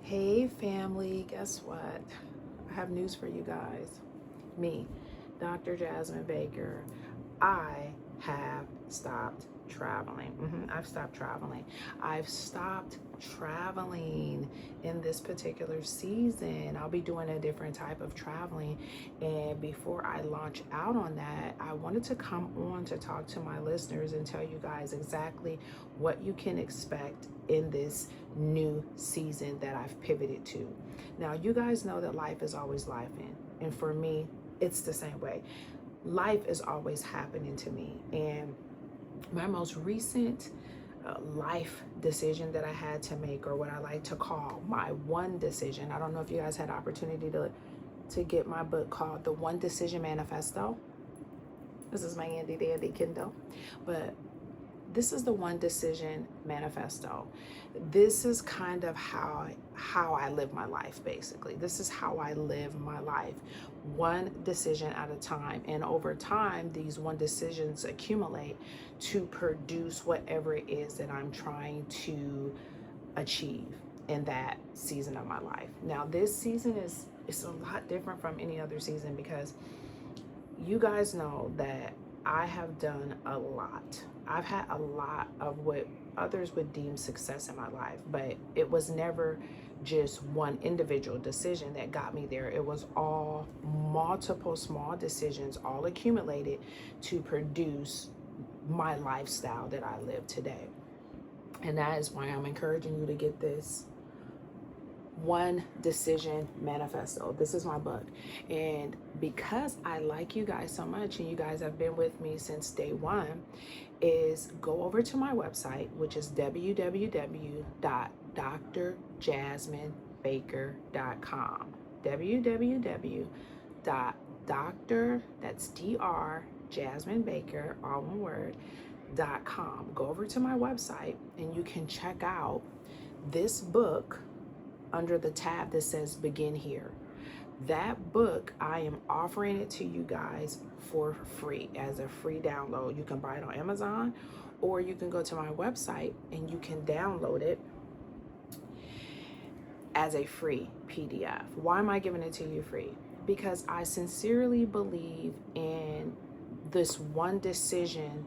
Hey family, guess what? I have news for you guys. Me, Dr. Jasmine Baker, I have stopped traveling. I've stopped traveling. I've stopped traveling in this particular season. I'll be doing a different type of traveling. And before I launch out on that, I wanted to come on to talk to my listeners and tell you guys exactly what you can expect in this new season that I've pivoted to. Now, you guys know that life is always life, and for me, it's the same way. Life is always happening to me, and my most recent life decision that I had to make, or what I like to call my one decision. I don't know if you guys had opportunity to get my book called The One Decision Manifesto. This is my handy dandy Kindle, but this is the One Decision Manifesto. This is kind of how I live my life, basically. This is how I live my life, one decision at a time. And over time, these one decisions accumulate to produce whatever it is that I'm trying to achieve in that season of my life. Now, this season it's a lot different from any other season because you guys know that I have done a lot. I've had a lot of what others would deem success in my life, but it was never just one individual decision that got me there. It was all multiple small decisions, all accumulated to produce my lifestyle that I live today. And that is why I'm encouraging you to get this One Decision Manifesto. This is my book. And because I like you guys so much, and you guys have been with me since day one, is go over to my website, which is www.drjasminebaker.com. www.dr, that's Dr. Jasmine Baker, all one word, .com. Go over to my website and you can check out this book under the tab that says Begin Here. That book, I am offering it to you guys for free as a free download. You can buy it on Amazon, or you can go to my website and you can download it as a free PDF. Why am I giving it to you free? Because I sincerely believe in this one decision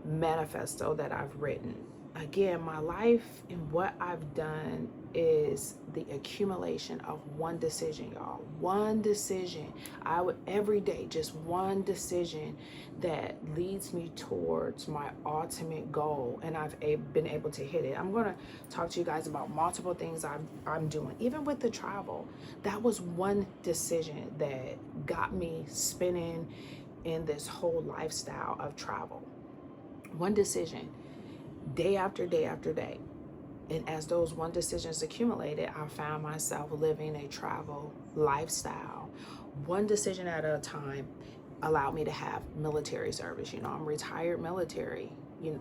manifesto that I've written. Again, my life and what I've done is the accumulation of one decision, y'all. One decision. I would every day, just one decision that leads me towards my ultimate goal, and I've been able to hit it. I'm going to talk to you guys about multiple things I'm doing. Even with the travel, that was one decision that got me spinning in this whole lifestyle of travel. One decision, day after day after day. And as those one decisions accumulated, I found myself living a travel lifestyle. One decision at a time allowed me to have military service. You know, I'm retired military.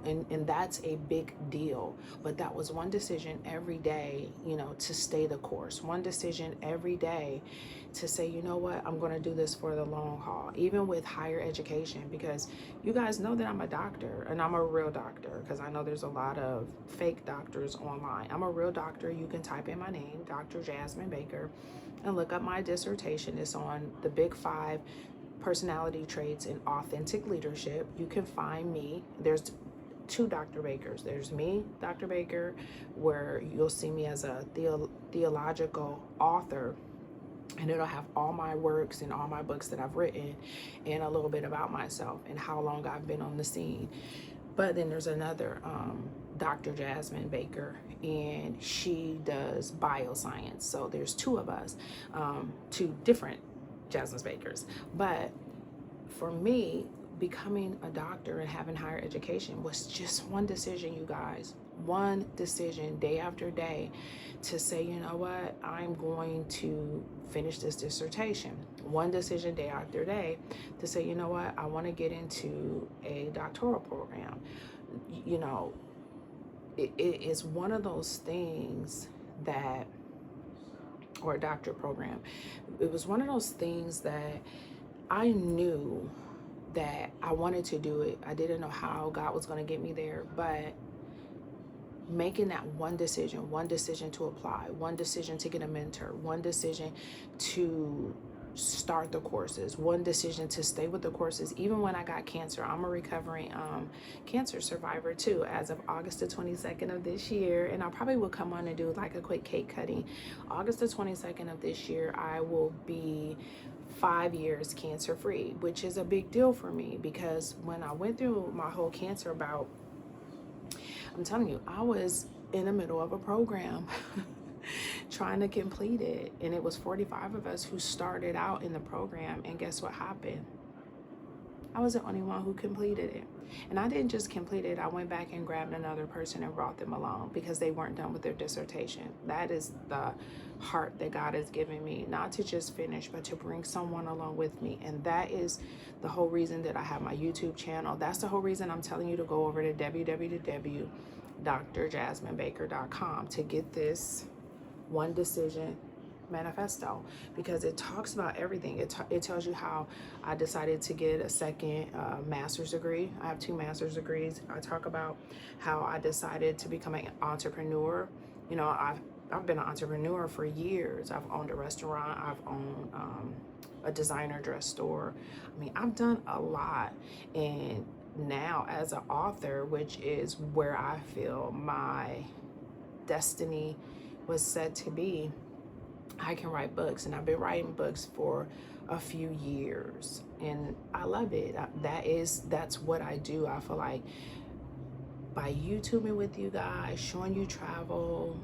And that's a big deal. But that was one decision every day, to stay the course. One decision every day to say, you know what, I'm going to do this for the long haul, even with higher education, because you guys know that I'm a doctor, and I'm a real doctor, because I know there's a lot of fake doctors online. I'm a real doctor. You can type in my name, Dr. Jasmine Baker, and look up my dissertation. It's on the Big Five personality traits in authentic leadership. You can find me. There's two Dr. Bakers. There's me, Dr. Baker, where you'll see me as a theological author, and it'll have all my works and all my books that I've written and a little bit about myself and how long I've been on the scene. But then there's another Dr. Jasmine Baker, and she does bioscience. So there's two of us, two different Jasmine Bakers. But for me, becoming a doctor and having higher education was just one decision, you guys. One decision day after day to say, you know what, I'm going to finish this dissertation. One decision day after day to say, you know what, I want to get into a doctoral program. It is one of those things that, or a doctorate program, it was one of those things that I knew that I wanted to do it. I didn't know how God was going to get me there, but making that one decision to apply, one decision to get a mentor, one decision to start the courses, one decision to stay with the courses. Even when I got cancer, I'm a recovering cancer survivor too, as of August the 22nd of this year. And I probably will come on and do like a quick cake cutting. August the 22nd of this year, I will be 5 years cancer free, which is a big deal for me, because when I went through my whole cancer bout, I'm telling you, I was in the middle of a program trying to complete it. And it was 45 of us who started out in the program. And guess what happened? I was the only one who completed it. And I didn't just complete it. I went back and grabbed another person and brought them along because they weren't done with their dissertation. That is the heart that God has given me, not to just finish, but to bring someone along with me. And that is the whole reason that I have my YouTube channel. That's the whole reason I'm telling you to go over to www.drjasminebaker.com to get this one decision manifesto, because it talks about everything. It tells you how I decided to get a second master's degree. I have 2 master's degrees. I talk about how I decided to become an entrepreneur. You know, I've been an entrepreneur for years. I've owned a restaurant. I've owned a designer dress store. I mean, I've done a lot. And now as an author, which is where I feel my destiny was said to be, I can write books, and I've been writing books for a few years, and I love it. That's what I do. I feel like by YouTubing with you guys, showing you travel,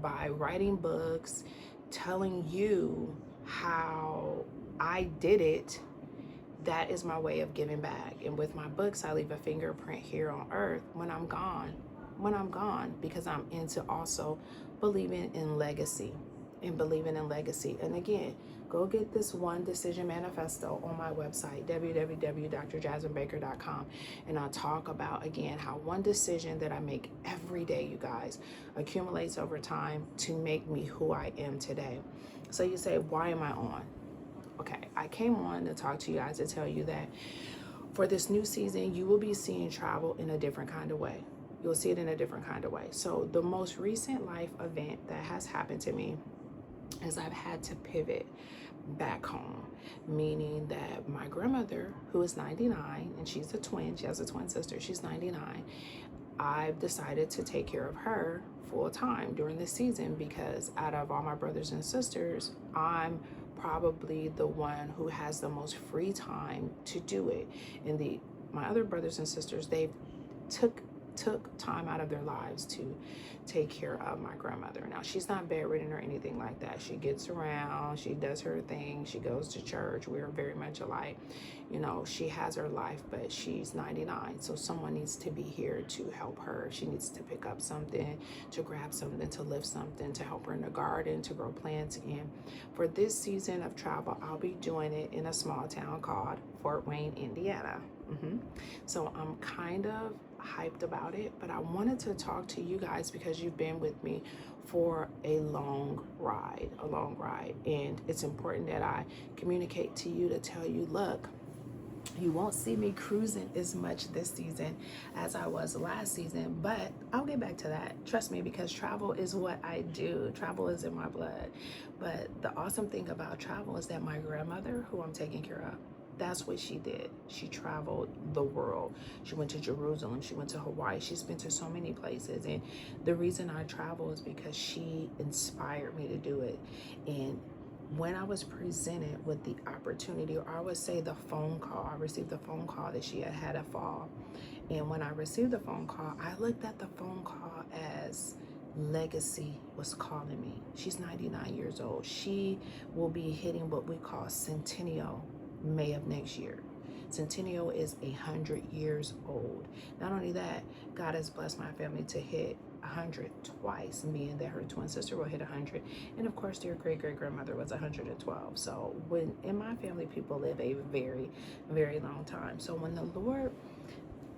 by writing books, telling you how I did it, that is my way of giving back. And with my books, I leave a fingerprint here on earth when I'm gone, because I'm into also believing in legacy. And again, go get this one decision manifesto on my website, www.drjasminebaker.com. And I'll talk about, again, how one decision that I make every day, you guys, accumulates over time to make me who I am today. So you say, why am I on? Okay, I came on to talk to you guys to tell you that for this new season, you will be seeing travel in a different kind of way. You'll see it in a different kind of way. So the most recent life event that has happened to me is I've had to pivot back home, meaning that my grandmother, who is 99, and she's a twin, she has a twin sister, she's 99, I've decided to take care of her full time during this season, because out of all my brothers and sisters, I'm probably the one who has the most free time to do it. And my other brothers and sisters, they took time out of their lives to take care of my grandmother. Now, she's not bedridden or anything like that. She gets around, she does her thing, she goes to church. We're very much alike. You know, she has her life, but she's 99. So someone needs to be here to help her. She needs to pick up something, to grab something, to lift something, to help her in the garden, to grow plants. And for this season of travel, I'll be doing it in a small town called Fort Wayne, Indiana. So I'm kind of hyped about it, but I wanted to talk to you guys because you've been with me for a long ride, and it's important that I communicate to you to tell you, look, you won't see me cruising as much this season as I was last season, but I'll get back to that. Trust me, because travel is what I do. Travel is in my blood. But the awesome thing about travel is that my grandmother, who I'm taking care of, that's what she did. She traveled the world. She went to Jerusalem. She went to Hawaii. She's been to so many places. And the reason I travel is because she inspired me to do it. And when I was presented with the opportunity, or I would say the phone call, I received the phone call that she had a fall. And when I received the phone call, I looked at the phone call as legacy was calling me. She's 99 years old. She will be hitting what we call centennial May of next year. Centennial is 100 years old. Not only that, God has blessed my family to hit 100 twice, meaning that her twin sister will hit 100. And of course, their great-great-grandmother was 112. So when in my family, people live a very, very long time. So when the Lord,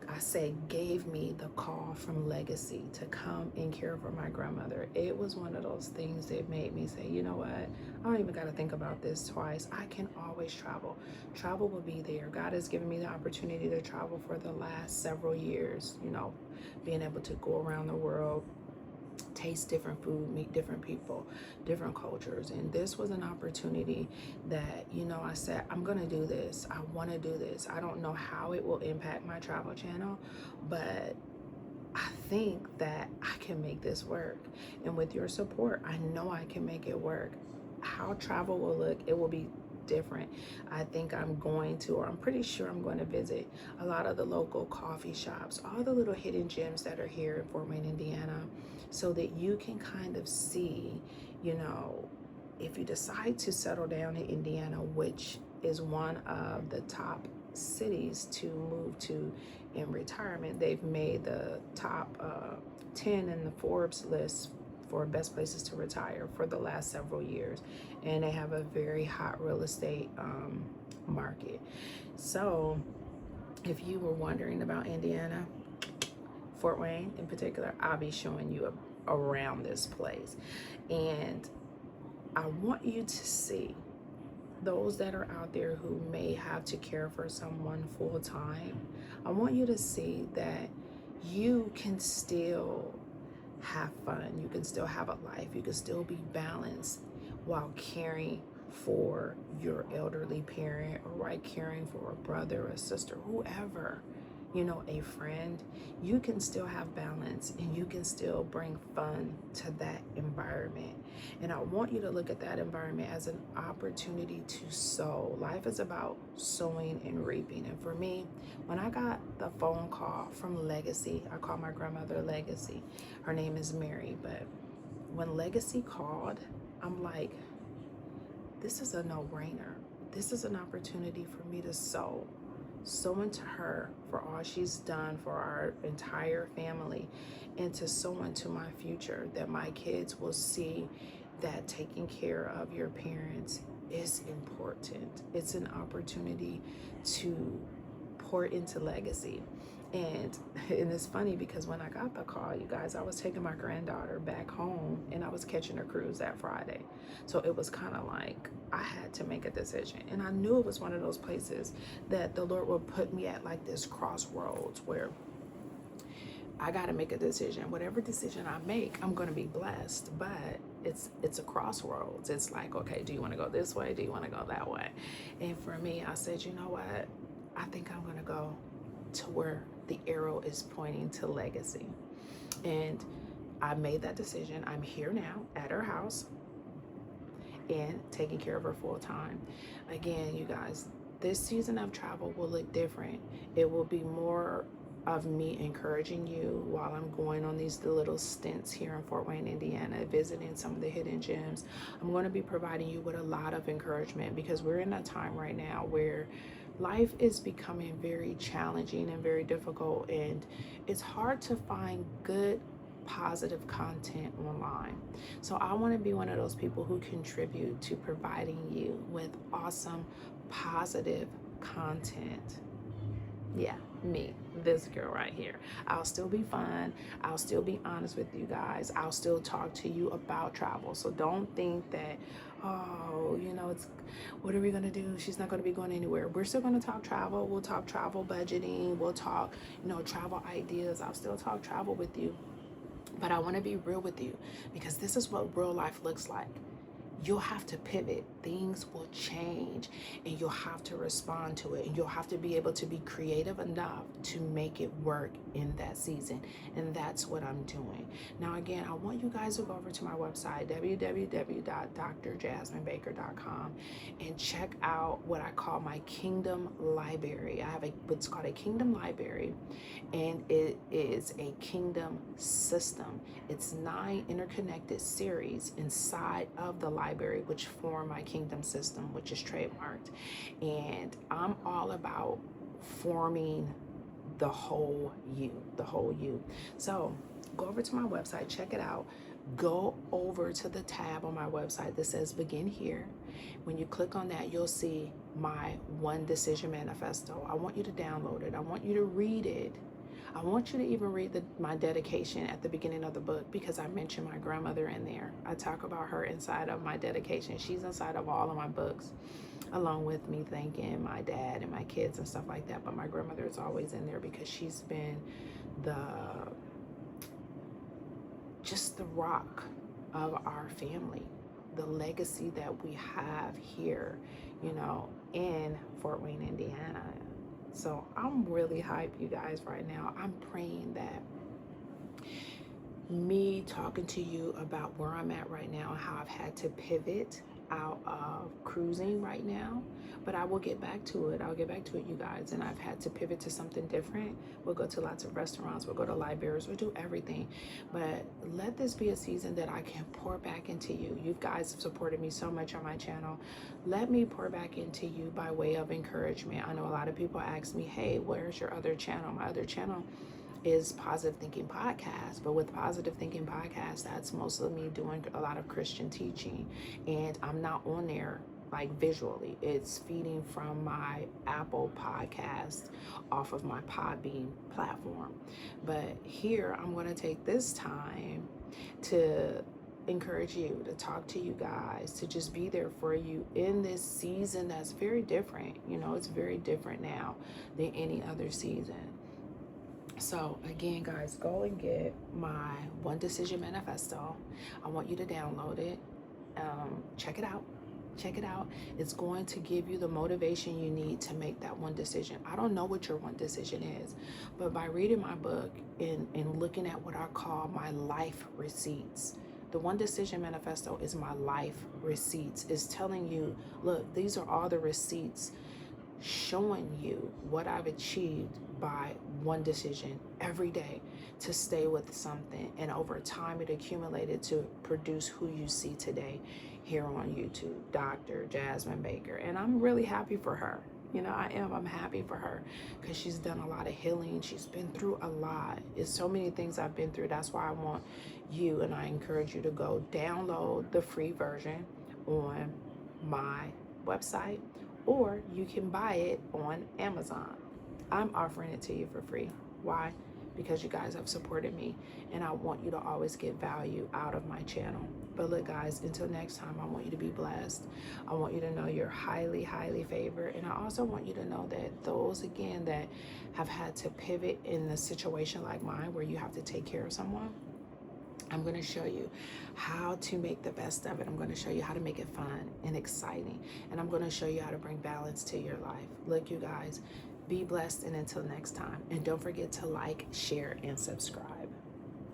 I say, gave me the call from legacy to come and care for my grandmother, it was one of those things that made me say, you know what, I don't even got to think about this twice. I can always travel. Travel will be there. God has given me the opportunity to travel for the last several years, you know, being able to go around the world taste different food, meet different people, different cultures. And this was an opportunity that, you know, I said, I'm going to do this. I want to do this. I don't know how it will impact my travel channel, but I think that I can make this work. And with your support, I know I can make it work. How travel will look, it will be different. I think I'm going to, or I'm pretty sure I'm going to visit a lot of the local coffee shops, all the little hidden gems that are here in Fort Wayne, Indiana, so that you can kind of see, you know, if you decide to settle down in Indiana, which is one of the top cities to move to in retirement. They've made the top 10 in the Forbes list for best places to retire for the last several years, and they have a very hot real estate market. So if you were wondering about Indiana, Fort Wayne in particular, I'll be showing you around this place. And I want you to see those that are out there who may have to care for someone full time. I want you to see that you can still have fun. You can still have a life. You can still be balanced while caring for your elderly parent, or while caring for a brother or sister, whoever, you know, a friend. You can still have balance, and you can still bring fun to that environment. And I want you to look at that environment as an opportunity to sow. Life is about sowing and reaping. And for me, when I got the phone call from Legacy, I call my grandmother Legacy. Her name is Mary, but when Legacy called, I'm like, this is a no-brainer. This is an opportunity for me to sow into her for all she's done for our entire family, and to sow into my future, that my kids will see that taking care of your parents is important. It's an opportunity to pour into legacy. And it's funny because when I got the call, you guys, I was taking my granddaughter back home, and I was catching a cruise that Friday. So it was kind of like I had to make a decision. And I knew it was one of those places that the Lord would put me at, like this crossroads where I got to make a decision. Whatever decision I make, I'm going to be blessed. But it's a crossroads. It's like, okay, do you want to go this way? Do you want to go that way? And for me, I said, you know what? I think I'm going to go to where the arrow is pointing to legacy. And I made that decision. I'm here now at her house and taking care of her full time. Again, you guys, this season of travel will look different. It will be more of me encouraging you while I'm going on these little stints here in Fort Wayne, Indiana, visiting some of the hidden gems. I'm going to be providing you with a lot of encouragement, because we're in a time right now where life is becoming very challenging and very difficult, and it's hard to find good, positive content online. So I want to be one of those people who contribute to providing you with awesome, positive content. Yeah, me, this girl right here. I'll still be fun. I'll still be honest with you guys. I'll still talk to you about travel. So don't think that, oh, you know, it's, what are we going to do? She's not going to be going anywhere. We're still going to talk travel. We'll talk travel budgeting. We'll talk, you know, travel ideas. I'll still talk travel with you. But I want to be real with you, because this is what real life looks like. You'll have to pivot. Things will change, and you'll have to respond to it, and you'll have to be able to be creative enough to make it work in that season. And that's what I'm doing. Now, again, I want you guys to go over to my website, www.drjasminebaker.com, and check out what I call my Kingdom Library. I have what's called a Kingdom Library, and it is a kingdom system. It's 9 interconnected series inside of the library, which form my kingdom system, which is trademarked. And I'm all about forming the whole you, the whole you. So go over to my website, check it out. Go over to the tab on my website that says begin here. When you click on that, you'll see my One Decision Manifesto. I want you to download it. I want you to read it. I want you to even read my dedication at the beginning of the book, because I mentioned my grandmother in there. I talk about her inside of my dedication. She's inside of all of my books, along with me thanking my dad and my kids and stuff like that. But my grandmother is always in there, because she's been the just the rock of our family, the legacy that we have here, you know, in Fort Wayne, Indiana. So I'm really hyped, you guys, right now. I'm praying that me talking to you about where I'm at right now and how I've had to pivot out of cruising right now, but I will get back to it. I'll get back to it, you guys. And I've had to pivot to something different. We'll go to lots of restaurants, we'll go to libraries, we'll do everything. But let this be a season that I can pour back into you. You guys have supported me so much on my channel. Let me pour back into you by way of encouragement. I know a lot of people ask me, hey, where's your other channel? My other channel is Positive Thinking Podcast, but with Positive Thinking Podcast, that's mostly me doing a lot of Christian teaching, and I'm not on there like visually. It's feeding from my Apple Podcast off of my Podbean platform. But here I'm going to take this time to encourage you, to talk to you guys, to just be there for you in this season that's very different. You know, it's very different now than any other season. So again, guys, go and get my One Decision Manifesto. I want you to download it. Check it out. Check it out. It's going to give you the motivation you need to make that one decision. I don't know what your one decision is, but by reading my book and looking at what I call my life receipts, the One Decision Manifesto is my life receipts. It's telling you, look, these are all the receipts showing you what I've achieved by one decision every day to stay with something, and over time it accumulated to produce who you see today here on YouTube, Dr. Jasmine Baker. And I'm really happy for her. You know, I'm happy for her because she's done a lot of healing. She's been through a lot. It's so many things I've been through. That's why I want you, and I encourage you to go download the free version on my website, or you can buy it on Amazon. I'm offering it to you for free. Why? Because you guys have supported me, and I want you to always get value out of my channel. But look, guys, until next time, I want you to be blessed. I want you to know you're highly, highly favored. And I also want you to know that those, again, that have had to pivot in a situation like mine where you have to take care of someone, I'm going to show you how to make the best of it. I'm going to show you how to make it fun and exciting. And I'm going to show you how to bring balance to your life. Look, you guys, be blessed, and until next time. And don't forget to like, share, and subscribe.